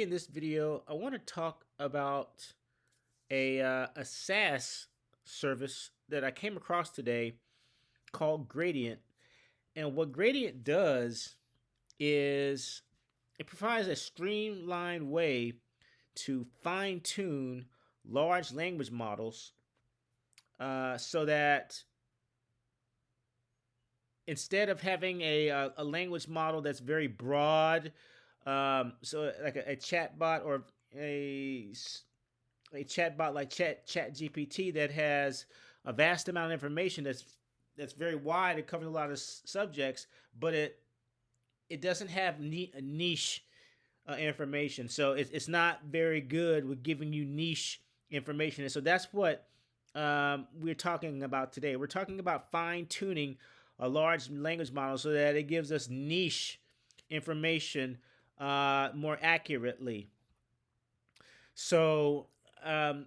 In this video, I want to talk about a SaaS service that I came across today called Gradient. And what Gradient does is it provides a streamlined way to fine tune large language models so that instead of having a language model that's very broad, so like a chat bot or a a chatbot like Chat GPT that has a vast amount of information that's very wide. It covers a lot of subjects, but it doesn't have niche information. So it's not very good with giving you niche information. And so that's what we're talking about today. We're talking about fine tuning a large language model so that it gives us niche information more accurately. So um,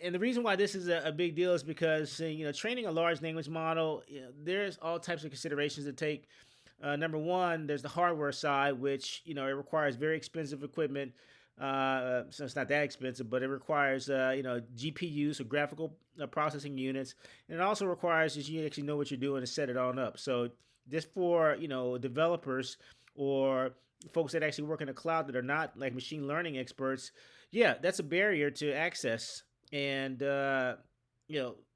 and the reason why this is a big deal is because training a large language model, there's all types of considerations to take. Number one, there's the hardware side, which it requires very expensive equipment. So it's not that expensive, but it requires GPUs, so graphical processing units, and it also requires that you actually know what you're doing to set it on up. So just for developers or folks that actually work in the cloud that are not like machine learning experts, yeah, that's a barrier to access. And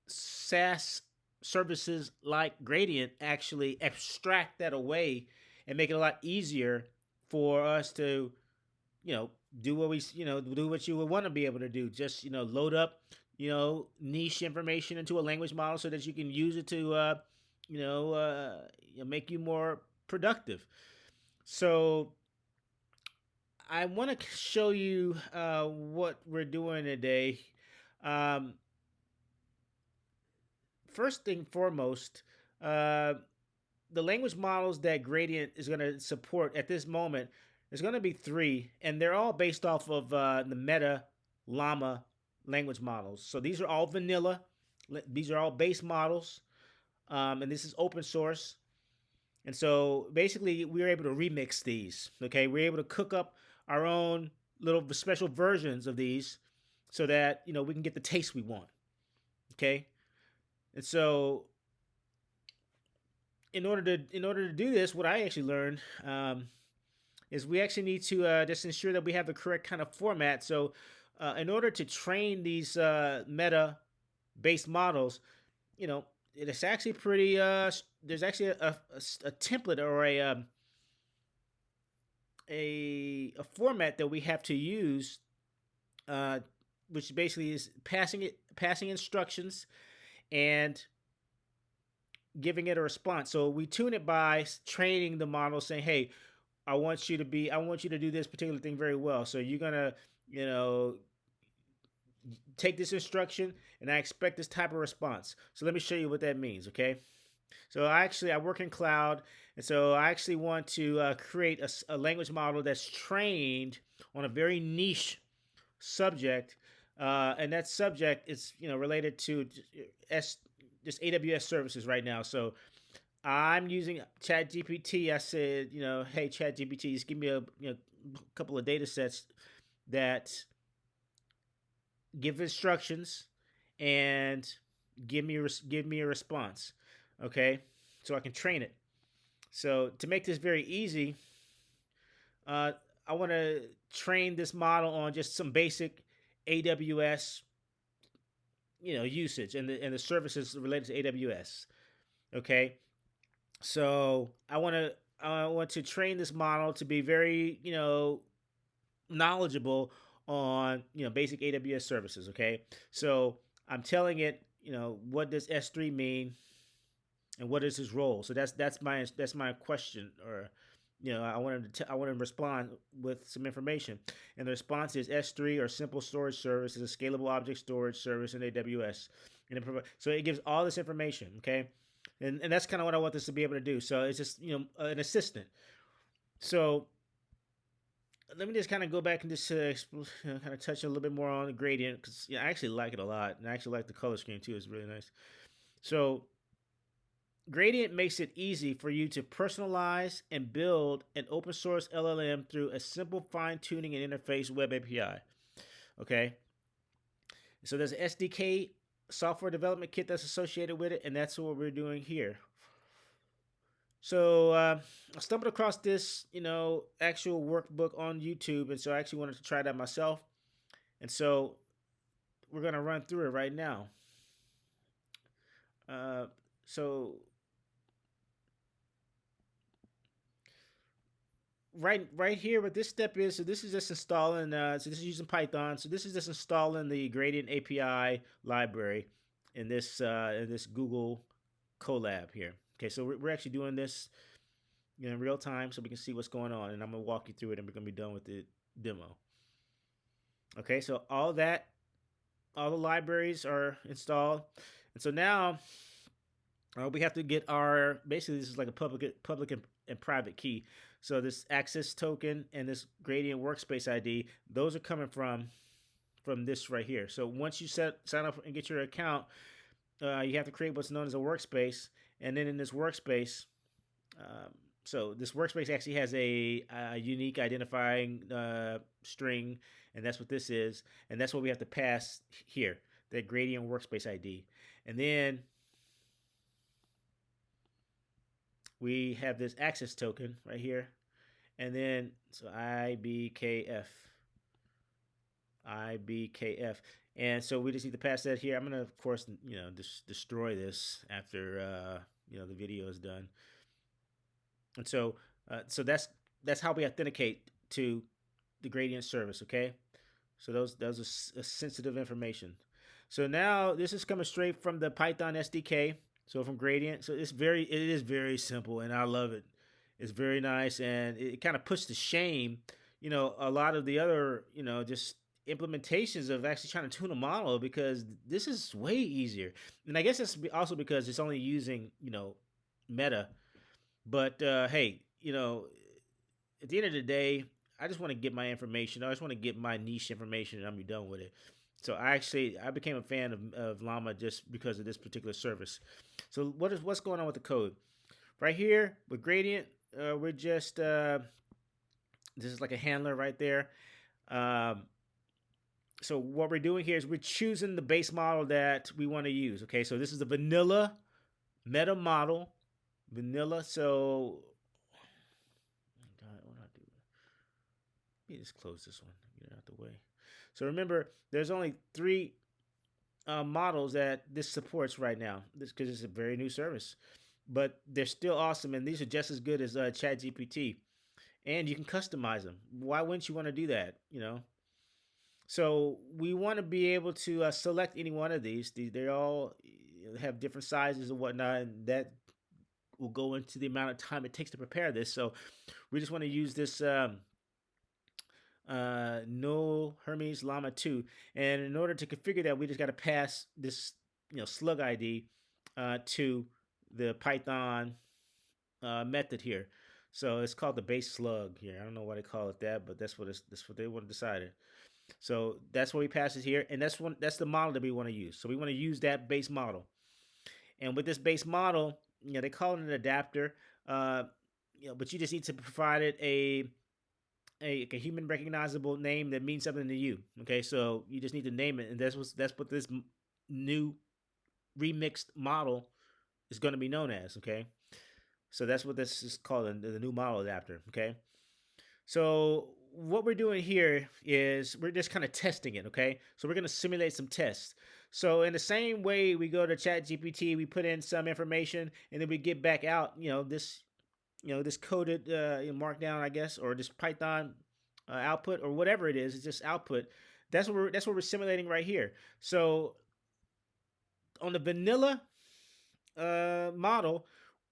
SaaS services like Gradient actually abstract that away and make it a lot easier for us to do what do what you would want to be able to do. Just load up niche information into a language model so that you can use it to make you more productive. So I want to show you what we're doing today. um, First thing foremost, the language models that Gradient is going to support at this moment is going to be three, and they're all based off of the Meta Llama language models. So these are all vanilla. These are all base models, and this is open source. And so basically, we were able to remix these. Okay, we're able to cook up our own little special versions of these, so that we can get the taste we want. Okay, and so in order to do this, what I actually learned is we actually need to just ensure that we have the correct kind of format. So in order to train these meta based models, it's actually pretty. There's actually a template or a format that we have to use, uh, which basically is passing instructions and giving it a response. So we tune it by training the model, saying, "Hey, I want you to do this particular thing very well. So you're gonna, you know, take this instruction, and I expect this type of response. So let me show you what that means, okay?" So I work in cloud, and so I actually want to create a language model that's trained on a very niche subject, and that subject is related to S just AWS services right now. So I'm using Chat GPT. I said, hey Chat GPT, just give me a couple of data sets that give instructions and give me a response. Okay, so I can train it. So to make this very easy, I want to train this model on just some basic AWS usage and the services related to AWS. Okay, so I want to train this model to be very knowledgeable on basic AWS services. Okay, so I'm telling it what does S3 mean and what is his role. So that's my question, or I want him to respond with some information, and the response is S3 or simple storage service is a scalable object storage service in AWS, and so it gives all this information. Okay, and that's kind of what I want this to be able to do. So it's just an assistant. So let me just kind of go back and just kind of touch a little bit more on the Gradient, because I actually like it a lot, and I actually like the color scheme too. It's really nice. So Gradient makes it easy for you to personalize and build an open source LLM through a simple fine tuning and interface web API. Okay, so there's an SDK software development kit that's associated with it, and that's what we're doing here. So I stumbled across this, actual workbook on YouTube, and so I actually wanted to try that myself. And so we're gonna run through it right now. Uh, so right here, what this step is, so this is just installing. So this is using Python. So this is just installing the Gradient API library in this Google Colab here. Okay, so we're actually doing this in real time, so we can see what's going on, and I'm gonna walk you through it, and we're gonna be done with the demo. Okay, so all the libraries are installed, and so now we have to get our, basically this is like a public and private key. So this access token and this gradient workspace ID, those are coming from this right here. So once you sign up and get your account, you have to create what's known as a workspace, and then in this workspace, um, so this workspace actually has a unique identifying string, and that's what this is, and that's what we have to pass here, that gradient workspace ID, and then we have this access token right here, and then so IBKF, and so we just need to pass that here. I'm gonna, of course, destroy this after the video is done, and so that's how we authenticate to the gradient service. Okay, so those are sensitive information. So now this is coming straight from the Python SDK. So from Gradient, so it is very simple, and I love it. It's very nice, and it kind of puts to shame, a lot of the other, just implementations of actually trying to tune a model, because this is way easier. And I guess it's also because it's only using, meta. But hey, at the end of the day, I just want to get my information. I just want to get my niche information, and I'm be done with it. So I became a fan of Llama just because of this particular service. So what's going on with the code? Right here with Gradient, we're just this is like a handler right there. Um, so what we're doing here is we're choosing the base model that we want to use. Okay, so this is the vanilla meta model, vanilla. So what do I do? Let me just close this one, get it out the way. So remember, there's only three models that this supports right now. This because it's a very new service, but they're still awesome, and these are just as good as ChatGPT. And you can customize them. Why wouldn't you want to do that? So we want to be able to select any one of these. They all have different sizes and whatnot, and that will go into the amount of time it takes to prepare this. So we just want to use this no Hermes Llama 2, and in order to configure that, we just got to pass this slug ID to the Python method here. So it's called the base slug here. I don't know why they call it that, but that's what they want to decide it. So that's what we pass it here, and that's the model that we want to use. So we want to use that base model, and with this base model, they call it an adapter, but you just need to provide it a human recognizable name that means something to you. Okay, so you just need to name it, and that's what this new remixed model is going to be known as. Okay, so that's what this is called, the new model adapter. Okay, so what we're doing here is we're just kind of testing it. Okay, so we're going to simulate some tests. So in the same way we go to ChatGPT, we put in some information, and then we get back out, this coded markdown, I guess, or this Python output, or whatever it is. It's just output. That's what we're simulating right here. So on the vanilla model,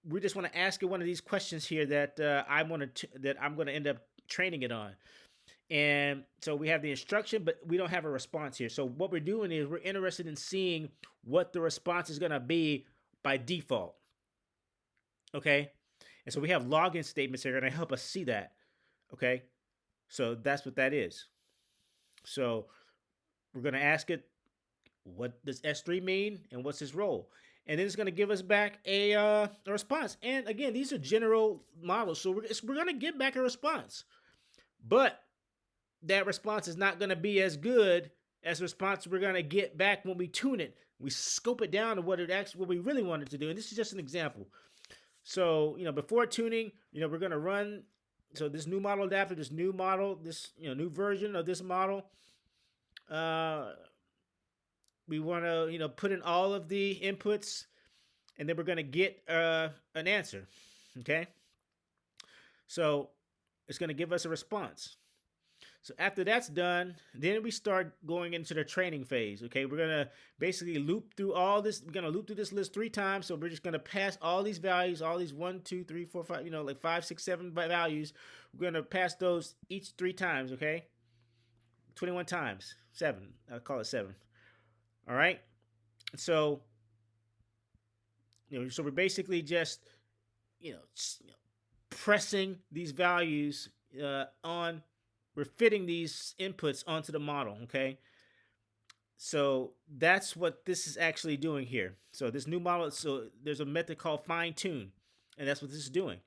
we just want to ask it one of these questions here that I'm going to end up training it on. And so we have the instruction, but we don't have a response here. So what we're doing is we're interested in seeing what the response is going to be by default. Okay. And so we have login statements that are going to help us see that. Okay. So that's what that is. So we're going to ask it, what does S3 mean and what's his role? and then it's going to give us back a response. And again, these are general models, so we're going to get back a response, but that response is not going to be as good as the response we're going to get back when we tune it. We scope it down to what we really wanted to do. And this is just an example. So, before tuning, we're going to run. So this new model adapter, this new model, this new version of this model, uh, we want to put in all of the inputs, and then we're going to get an answer. Okay, so it's going to give us a response. So after that's done, then we start going into the training phase. Okay, we're gonna basically loop through all this. We're gonna loop through this list 3 times. So we're just gonna pass all these values, all these 1, 2, 3, 4, 5, like 5, 6, 7 values. We're gonna pass those each 3 times. Okay, 21 times, 7. I'll call it 7. All right. So so we're basically just you know, pressing these values on. We're fitting these inputs onto the model. Okay. So that's what this is actually doing here. So this new model, so there's a method called fine tune, and that's what this is doing.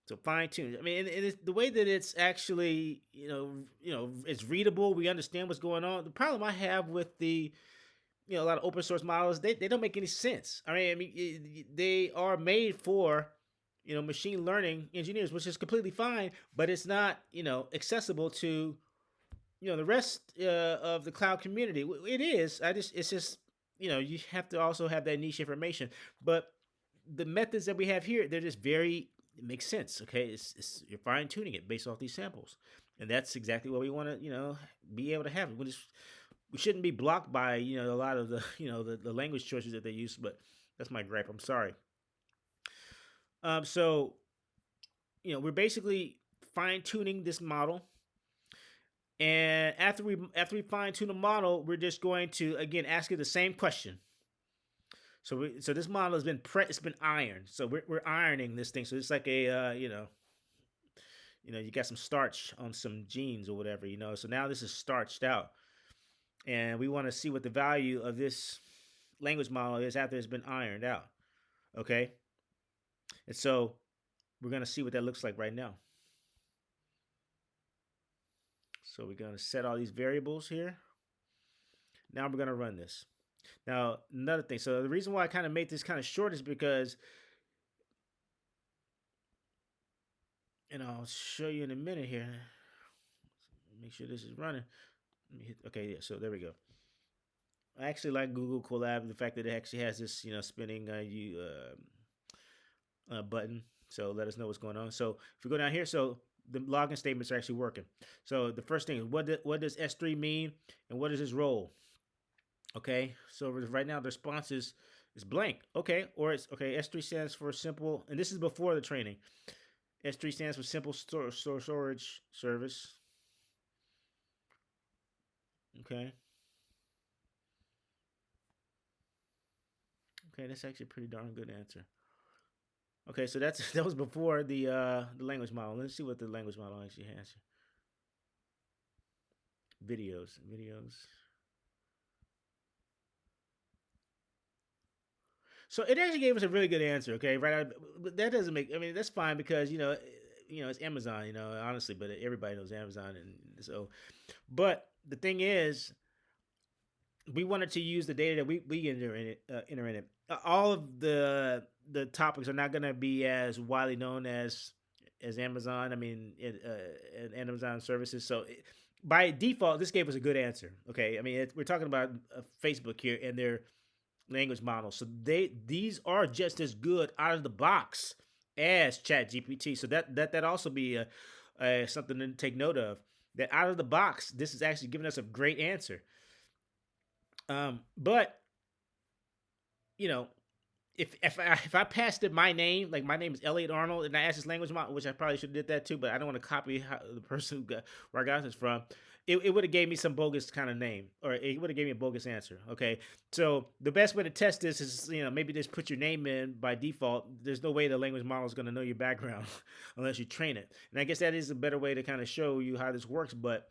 So fine tune. I mean, and it's, the way that it's actually, it's readable. We understand what's going on. The problem I have with the, a lot of open source models, they don't make any sense. They are made for, machine learning engineers, which is completely fine, but it's not, accessible to the rest of the cloud community. It is. It's just you have to also have that niche information. But the methods that we have here, they're just very. It makes sense. Okay, it's you're fine tuning it based off these samples, and that's exactly what we want to be able to have. We shouldn't be blocked by a lot of the the language choices that they use. But that's my gripe. I'm sorry. So we're basically fine tuning this model. And after we fine tune the model, we're just going to again ask it the same question. So this model has been it's been ironed. So we're ironing this thing. So it's like a you got some starch on some jeans or whatever. So now this is starched out, and we want to see what the value of this language model is after it's been ironed out. Okay, and so we're gonna see what that looks like right now. So we're gonna set all these variables here. Now we're gonna run this. Now, another thing. So the reason why I kind of made this kind of short is because, and I'll show you in a minute here. Make sure this is running. Okay, yeah. So there we go. I actually like Google Colab, the fact that it actually has this, spinning button. So let us know what's going on. So if we go down here, so the login statements are actually working. So the first thing is what does S3 mean, and what is its role? Okay, so right now the response is blank. Okay, or it's okay. S3 stands for simple, and this is before the training. S3 stands for simple storage service. Okay. Okay, that's actually a pretty darn good answer. Okay, so that was before the language model. Let's see what the language model actually has. Videos. So it actually gave us a really good answer. Okay, right? But that doesn't make. I mean, that's fine because it's Amazon. Honestly, but everybody knows Amazon, and so. But the thing is, we wanted to use the data that we enter in it. Enter in it. All of the topics are not going to be as widely known as Amazon. I mean, Amazon services. So. By default, this gave us a good answer. Okay, I mean we're talking about Facebook here and their language models, so these are just as good out of the box as ChatGPT. So that also be something to take note of. That out of the box, this is actually giving us a great answer. But you know, if I passed it my name, like my name is Elliot Arnold, and I asked this language model, which I probably should have did that too, but I don't want to copy the person where I got this from. It would have gave me some bogus kind of name, or it would have gave me a bogus answer. Okay, so the best way to test this is maybe just put your name in by default. There's no way the language model is going to know your background unless you train it, and I guess that is a better way to kind of show you how this works. But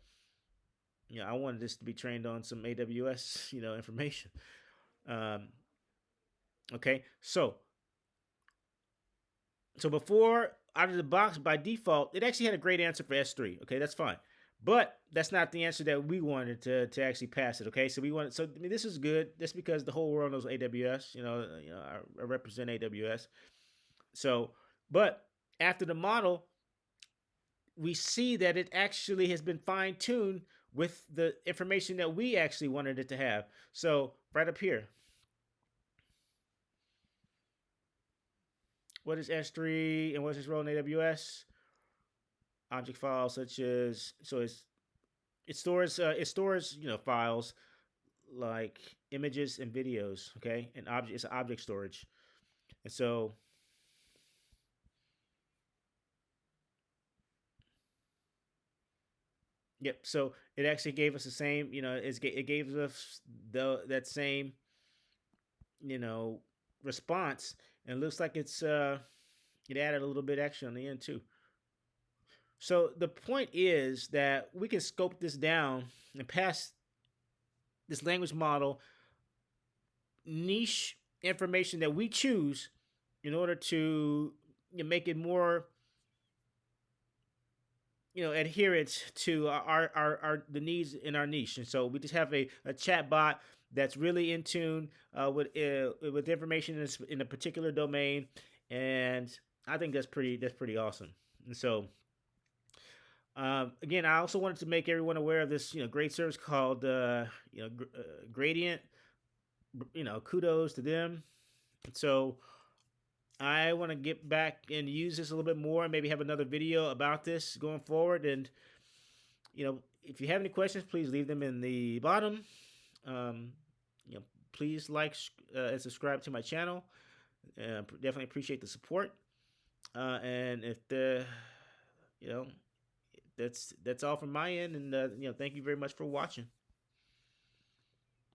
I wanted this to be trained on some AWS information. Um, Okay, so before out of the box by default, it actually had a great answer for S3. Okay, that's fine. But that's not the answer that we wanted to actually pass it. Okay, so we wanted, so I mean, this is good. That's because the whole world knows AWS. I represent AWS. So, but after the model, we see that it actually has been fine tuned with the information that we actually wanted it to have. So right up here, what is S3 and what's its role in AWS? Object files such as, so it stores files like images and videos. Okay, and object, it's object storage. And so yep, so it actually gave us the same, it gave us that same, you know response, and it looks like it added a little bit extra on the end too. So the point is that we can scope this down and pass this language model niche information that we choose in order to make it more adherent to our the needs in our niche. And so we just have a chat bot that's really in tune with information in a particular domain, and I think that's pretty awesome. And so again, I also wanted to make everyone aware of this great service called Gradient. Kudos to them. So I want to get back and use this a little bit more, and maybe have another video about this going forward. And if you have any questions, please leave them in the bottom. Um, please like and subscribe to my channel. Definitely appreciate the support. And if the you know that's all from my end. And thank you very much for watching.